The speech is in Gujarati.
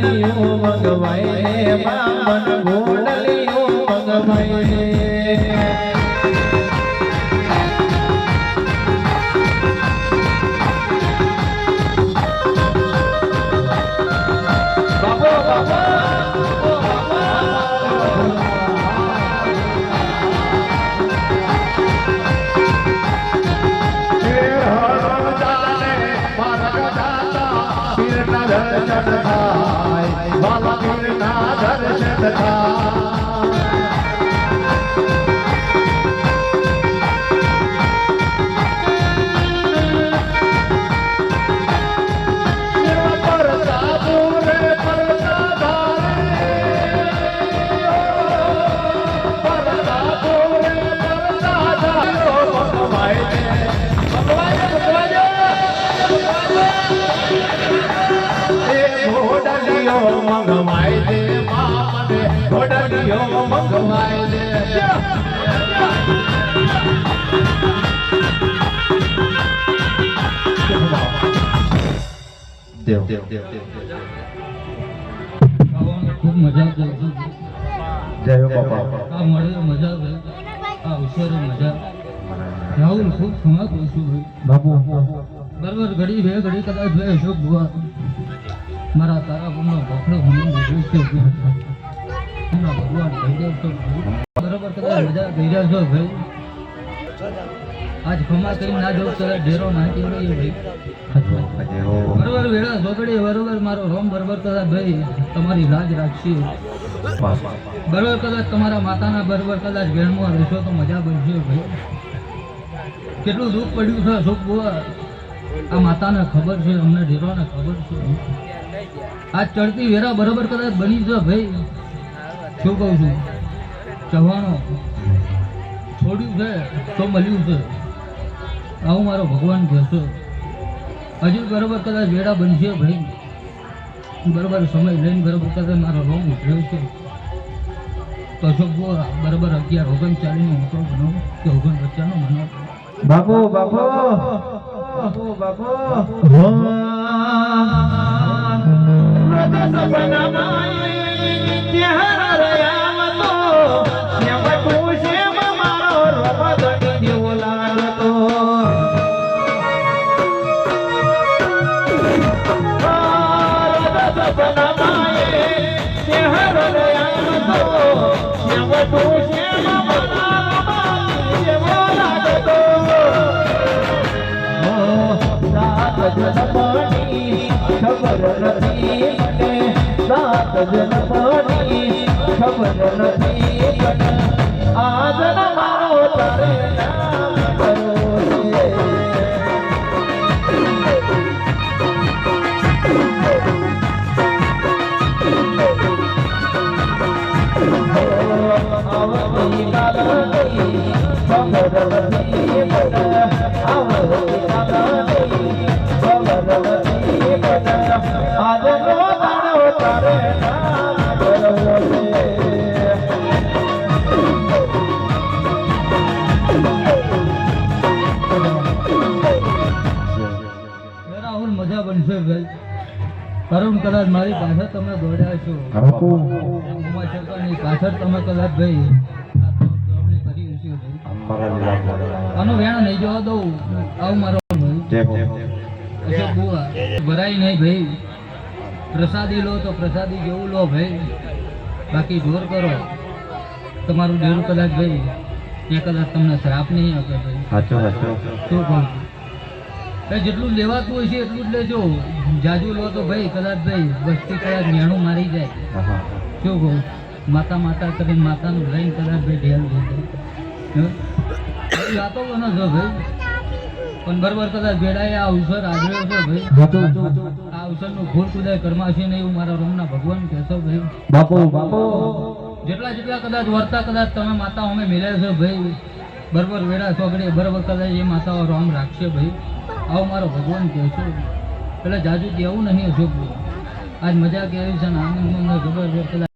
ગોડલિયું મંગવાય બામન ગોડલિયું મંગવાય દર્શન થાય બાબા પીરના દર્શન મંગવાય દે મામને ઘોડલિયો મંગવાય દે દેવ ખૂબ મજા જય હો બાપા આ મળે મજા આવે આ અવસરે મજા રાહુલ ખૂબ ક્ષમા કરું છું બાપુ બરાબર ઘડી બે ઘડી કદાચ બે અશોક ભુવા મારા તારા ગુણનો ભોખડો મને ભગવાન કહી દઉં છો બરાબર કદાચ મજા કહી રહ્યા છો ભાઈ આજ ખમા કરી ના જો કદાચ ઢેરો નાખી રહ્યો ભાઈ બરોબર વેળા સોગડી બરોબર મારો રોમ બરોબર કદાચ ભાઈ તમારી લાજ રાખશે બરોબર કદાચ તમારા માતાના બરોબર કદાચ ઘેરમાં રહેશો તો મજા બનશે ભાઈ કેટલું દુઃખ પડ્યું છે અશોક બુઆ આ માતાને ખબર છે અમને ઢેરોને ખબર છે આ ચડતી વેરા બરોબર કદાચ બની છે ભાઈ શું કહું છું ચવાણો છોડ્યું છે તો મળ્યું છે આવું મારો ભગવાન કહેશો હજુ બરોબર કદાચ વેરા બનશે ભાઈ બરોબર સમય લઈને બરોબર કદાચ મારો રોમ ઉઠ્યો છે તો અશોક બરોબર 11:39 નો હતો બનો કે 49 નો બનો બાપુ બાપુ બાપુ બાપુ ખબર નથી મને સાત જન્મની ખબર નથી મને આ જન્મ મારો તારે નામ કરો આવતી કાલ નહીં ખબર નથી મને આવતી કાલ નહીં ખબર નથી મને આજનો દાડો તારે નામ કરવો છે રાહુલ મજા બનશે ભાઈ કરુણ કદાચ મારી પાછળ તમે દોડ્યા છો ઉમા શંકરની પાછળ તમે કદાચ ભાઈ કરી હશે ભાઈ આનો વેણ નહીં જોવા દઉં આવું મારો અશોક બુઆ ભરાય નહીં ભાઈ પ્રસાદી લો તો પ્રસાદી જેવું લો ભાઈ બાકી જોર કરો તમારું ડેરું કદાચ ભાઈ ત્યાં કદાચ તમને શ્રાપ નહીં આપે ભાઈ શું કહું જેટલું લેવાતું હોય છે એટલું જ લેજો જાજુ લો તો ભાઈ કદાચ ભાઈ વસ્તી કદાચ મેણું મારી જાય શું કહું માતા માતા કરીને માતાનું લઈને કદાચ ભાઈ ઢેલ વાતો બનો છો ભાઈ પણ બરોબર કદાચ ભેડાએ આ અવસર આદર્યો છે ભાઈ આ અવસરનું ફૂલ કુદાય કરમાશે નહીં એવું મારા રોમના ભગવાન કહેશો ભાઈ બાપુ બાપુ જેટલા કદાચ વર્તા કદાચ તમે માતા અમે મિલ્યા છે ભાઈ બરોબર વેડા ચોકડે બરોબર કદાચ એ માતાઓ રોમ રાખશે ભાઈ આવો મારો ભગવાન કહેશો એટલે જાજુ કેવું નહીં અશોક આજ મજા કેવી છે ને આનંદ જબરજસ્ત